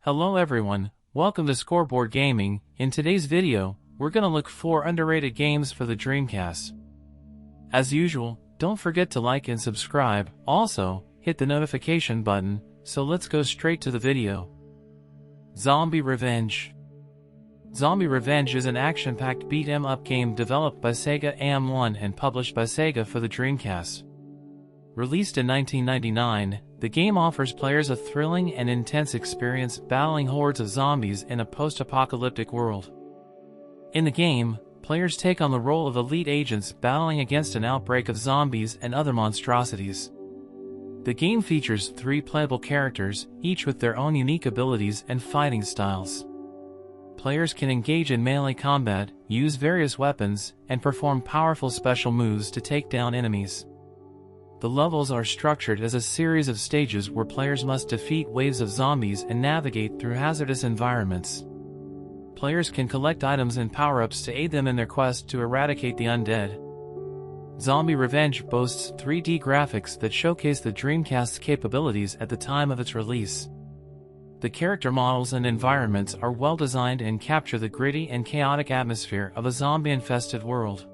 Hello everyone, welcome to Scoreboard Gaming. In today's video, we're gonna look 4 underrated games for the Dreamcast. As usual, don't forget to like and subscribe, also, hit the notification button, so let's go straight to the video. Zombie Revenge. Zombie Revenge is an action-packed beat-em-up game developed by Sega AM1 and published by Sega for the Dreamcast. Released in 1999, the game offers players a thrilling and intense experience battling hordes of zombies in a post-apocalyptic world. In the game, players take on the role of elite agents battling against an outbreak of zombies and other monstrosities. The game features 3 playable characters, each with their own unique abilities and fighting styles. Players can engage in melee combat, use various weapons, and perform powerful special moves to take down enemies. The levels are structured as a series of stages where players must defeat waves of zombies and navigate through hazardous environments. Players can collect items and power-ups to aid them in their quest to eradicate the undead. Zombie Revenge boasts 3D graphics that showcase the Dreamcast's capabilities at the time of its release. The character models and environments are well designed and capture the gritty and chaotic atmosphere of a zombie-infested world.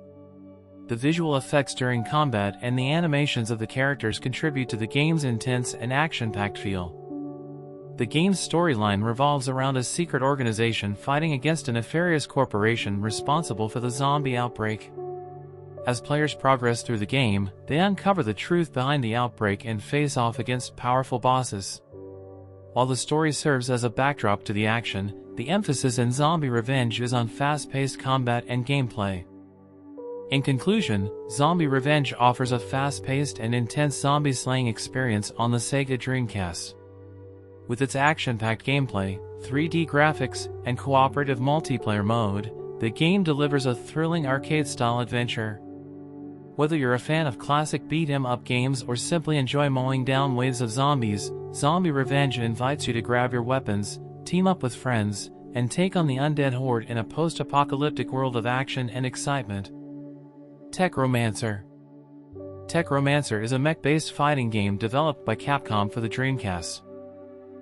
The visual effects during combat and the animations of the characters contribute to the game's intense and action-packed feel. The game's storyline revolves around a secret organization fighting against a nefarious corporation responsible for the zombie outbreak. As players progress through the game, they uncover the truth behind the outbreak and face off against powerful bosses. While the story serves as a backdrop to the action, the emphasis in Zombie Revenge is on fast-paced combat and gameplay. In conclusion, Zombie Revenge offers a fast-paced and intense zombie-slaying experience on the Sega Dreamcast. With its action-packed gameplay, 3D graphics, and cooperative multiplayer mode, the game delivers a thrilling arcade-style adventure. Whether you're a fan of classic beat-em-up games or simply enjoy mowing down waves of zombies, Zombie Revenge invites you to grab your weapons, team up with friends, and take on the undead horde in a post-apocalyptic world of action and excitement. Techromancer. Techromancer is a mech-based fighting game developed by Capcom for the Dreamcast.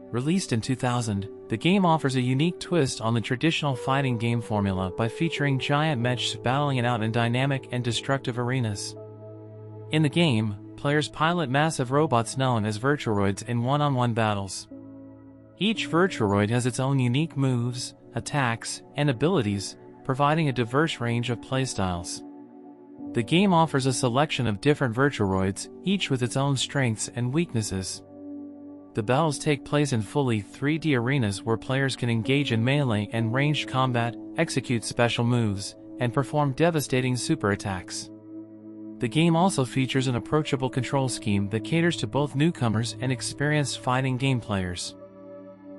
Released in 2000, the game offers a unique twist on the traditional fighting game formula by featuring giant mechs battling it out in dynamic and destructive arenas. In the game, players pilot massive robots known as Virtuaroids in one-on-one battles. Each Virtuaroid has its own unique moves, attacks, and abilities, providing a diverse range of playstyles. The game offers a selection of different Virtuaroids, each with its own strengths and weaknesses. The battles take place in fully 3D arenas where players can engage in melee and ranged combat, execute special moves, and perform devastating super attacks. The game also features an approachable control scheme that caters to both newcomers and experienced fighting game players.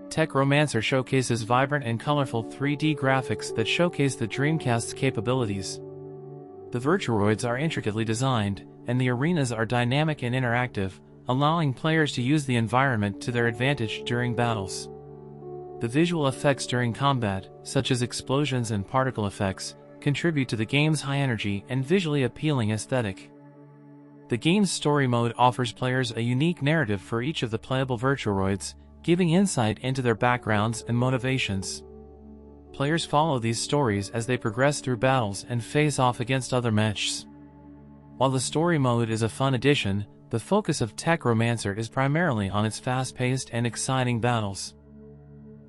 Techromancer showcases vibrant and colorful 3D graphics that showcase the Dreamcast's capabilities. The Virtuaroids are intricately designed, and the arenas are dynamic and interactive, allowing players to use the environment to their advantage during battles. The visual effects during combat, such as explosions and particle effects, contribute to the game's high energy and visually appealing aesthetic. The game's story mode offers players a unique narrative for each of the playable Virtuaroids, giving insight into their backgrounds and motivations. Players follow these stories as they progress through battles and face off against other mechs. While the story mode is a fun addition, the focus of Techromancer is primarily on its fast-paced and exciting battles.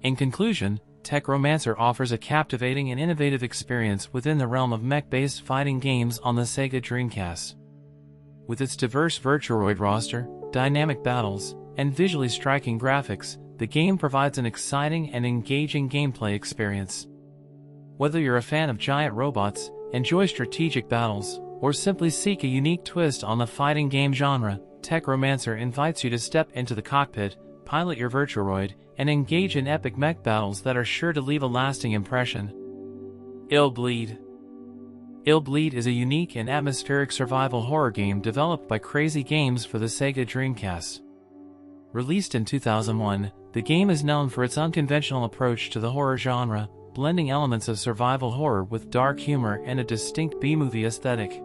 In conclusion, Techromancer offers a captivating and innovative experience within the realm of mech-based fighting games on the Sega Dreamcast. With its diverse Virtuaroid roster, dynamic battles, and visually striking graphics, the game provides an exciting and engaging gameplay experience. Whether you're a fan of giant robots, enjoy strategic battles, or simply seek a unique twist on the fighting game genre, Techromancer invites you to step into the cockpit, pilot your Virtuaroid, and engage in epic mech battles that are sure to leave a lasting impression. Illbleed. Illbleed is a unique and atmospheric survival horror game developed by Crazy Games for the Sega Dreamcast. Released in 2001, the game is known for its unconventional approach to the horror genre, blending elements of survival horror with dark humor and a distinct B-movie aesthetic.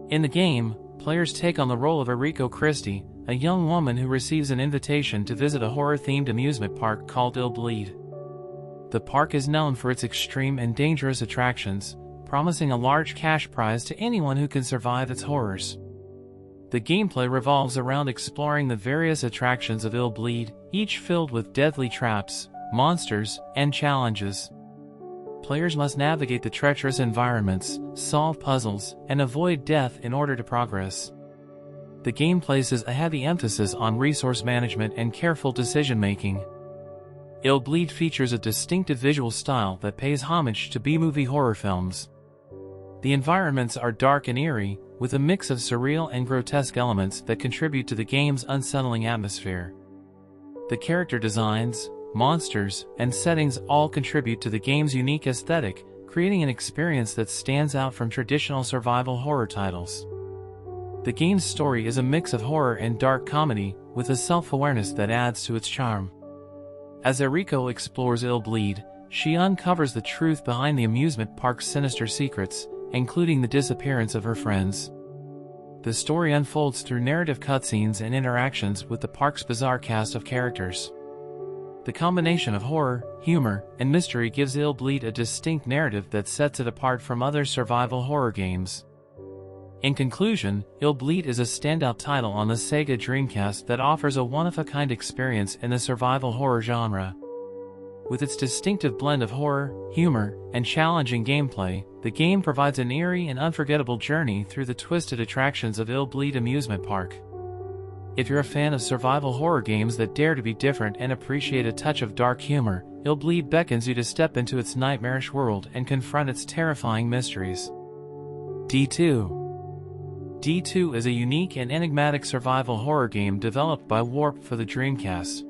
In the game, players take on the role of Enrico Christie, a young woman who receives an invitation to visit a horror-themed amusement park called Illbleed. The park is known for its extreme and dangerous attractions, promising a large cash prize to anyone who can survive its horrors. The gameplay revolves around exploring the various attractions of Illbleed, each filled with deadly traps, monsters, and challenges. Players must navigate the treacherous environments, solve puzzles, and avoid death in order to progress. The game places a heavy emphasis on resource management and careful decision-making. Illbleed features a distinctive visual style that pays homage to B-movie horror films. The environments are dark and eerie, with a mix of surreal and grotesque elements that contribute to the game's unsettling atmosphere. The character designs, monsters, and settings all contribute to the game's unique aesthetic, creating an experience that stands out from traditional survival horror titles. The game's story is a mix of horror and dark comedy, with a self-awareness that adds to its charm. As Eriko explores Illbleed, she uncovers the truth behind the amusement park's sinister secrets, including the disappearance of her friends. The story unfolds through narrative cutscenes and interactions with the park's bizarre cast of characters. The combination of horror, humor, and mystery gives Illbleed a distinct narrative that sets it apart from other survival horror games. In conclusion, Illbleed is a standout title on the Sega Dreamcast that offers a one-of-a-kind experience in the survival horror genre. With its distinctive blend of horror, humor, and challenging gameplay, the game provides an eerie and unforgettable journey through the twisted attractions of Illbleed Amusement Park. If you're a fan of survival horror games that dare to be different and appreciate a touch of dark humor, Illbleed beckons you to step into its nightmarish world and confront its terrifying mysteries. D2 D2 is a unique and enigmatic survival horror game developed by Warp for the Dreamcast.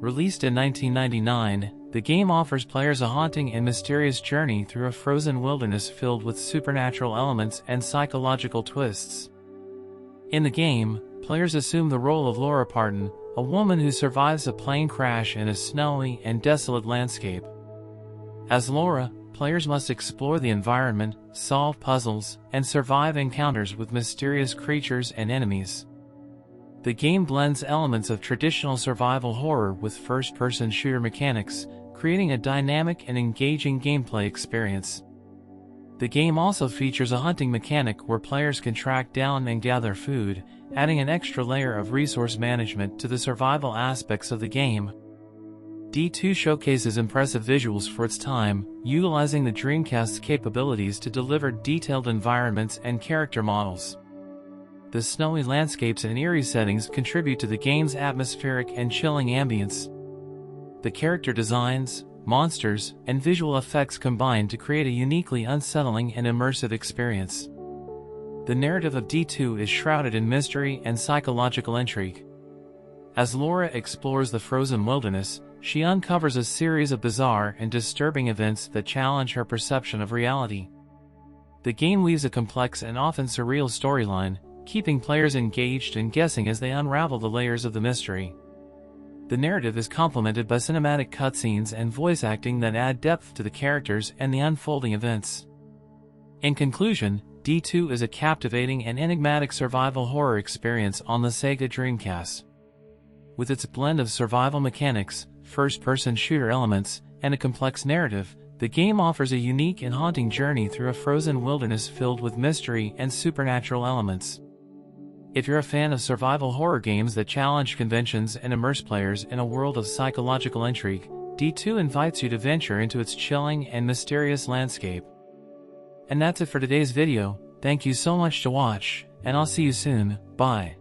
Released in 1999, the game offers players a haunting and mysterious journey through a frozen wilderness filled with supernatural elements and psychological twists. In the game, players assume the role of Laura Parton, a woman who survives a plane crash in a snowy and desolate landscape. As Laura, players must explore the environment, solve puzzles, and survive encounters with mysterious creatures and enemies. The game blends elements of traditional survival horror with first-person shooter mechanics, creating a dynamic and engaging gameplay experience. The game also features a hunting mechanic where players can track down and gather food, adding an extra layer of resource management to the survival aspects of the game. D2 showcases impressive visuals for its time, utilizing the Dreamcast's capabilities to deliver detailed environments and character models. The snowy landscapes and eerie settings contribute to the game's atmospheric and chilling ambience. The character designs, monsters, and visual effects combine to create a uniquely unsettling and immersive experience. The narrative of D2 is shrouded in mystery and psychological intrigue. As Laura explores the frozen wilderness, she uncovers a series of bizarre and disturbing events that challenge her perception of reality. The game weaves a complex and often surreal storyline, keeping players engaged and guessing as they unravel the layers of the mystery. The narrative is complemented by cinematic cutscenes and voice acting that add depth to the characters and the unfolding events. In conclusion, D2 is a captivating and enigmatic survival horror experience on the Sega Dreamcast. With its blend of survival mechanics, first-person shooter elements, and a complex narrative, the game offers a unique and haunting journey through a frozen wilderness filled with mystery and supernatural elements. If you're a fan of survival horror games that challenge conventions and immerse players in a world of psychological intrigue, D2 invites you to venture into its chilling and mysterious landscape. And that's it for today's video. Thank you so much to watch, and I'll see you soon. Bye.